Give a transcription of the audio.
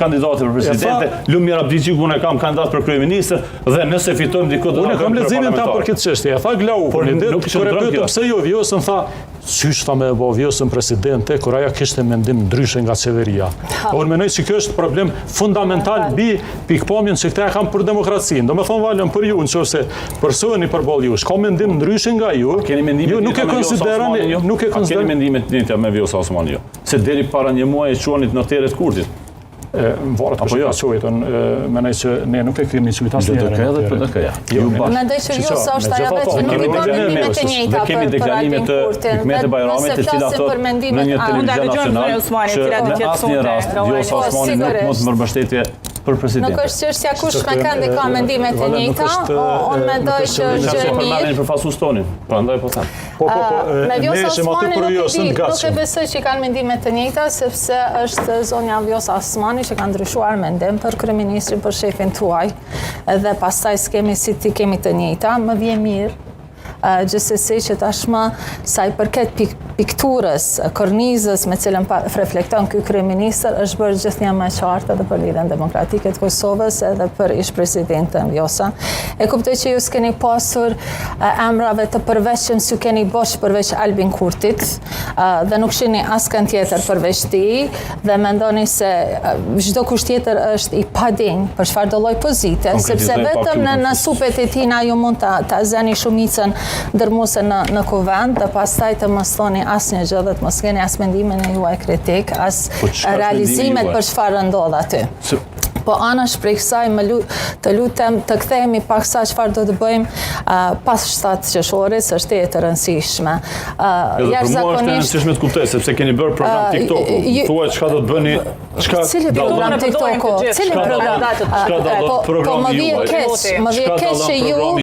kandidate për presidente, Lumir Abdigjiku unë kam kandidat për kryeministër dhe nëse fitojmë diku do unë kam leximin tam për këtë çështje. Tha Glaukuni, kur e pyetëm pse jo vjosën, tha sysh tha me bo vjosën presidente, kur ajo kishte mendim ndryshe nga qeveria. Unë mendoj se kjo është problem fundamental mbi pikpamjen që këta kanë për demokracinë. Domethënë valën për ju nëse personi përballë jush ka mendim ndryshe nga ju, ju nuk e konsideroni, nuk e konsideroni. Keni mendimet të njëjta me Vjosa Osmani jo. Se deri para një muaji e quanit noterët Kurtit. Varet për shka qojtën, menaj që ne nuk e kemi qujt asë njerën. Mendoj që Vjosa është aja veç që nuk i ka mendimet e njëjta për Albin Kurtin. Hikmete Bajramit të cilat thot në një televizion nacional që në asnjë rast Vjosa Osmani nuk mund të mbështetje për president. Nuk është çështja kush me këndi ka mendimet e njëjta, unë mendoj që është gjë e mirë. Për fasus tonin, prandaj po them. Me Vjosa Osmani nuk e besoj që kanë mendimet të njëjta, sepse është zonja Vjosa Osmani që ka ndryshuar mendim për kryeministrin, për shefin tuaj, dhe pastaj s'kemi si ti kemi të njëjta, më vjen mirë. Gjithsesi që tashmë sa i përket pikturës, kornizës me cilën reflekton ky kryeministër është bërë gjithnjë më e qartë edhe për Lidhjen Demokratike të Kosovës edhe për ish presidentën Vjosa. E kuptoj që ju s'keni pasur emrave të përveçshëm si keni bosh përveç Albin Kurtit dhe nuk shihni askën tjetër përveç tij dhe mendoni se çdo kusht tjetër është i padinj për çfarëdo lloj pozite, sepse vetëm në supet e tina ju mund ta zëni shumicën ndërmuese në kuvend dhe pastaj të mos thoni asnjë gjë dhe të mos keni as mendimin e juaj kritik, as realizimet për çfarë ndodh aty. Po anash prej kësaj të lutem të kthehemi pak sa çfarë do të bëjmë pas 7 qershorit, është e rëndësishme. Jashtëzakonisht është e rëndësishme të kuptoj sepse keni bërë program TikTok-u. Thuaj çka do të bëni, Cili program TikTok-u? Cili program? Çka do të programi juaj? Më vjen keq që ju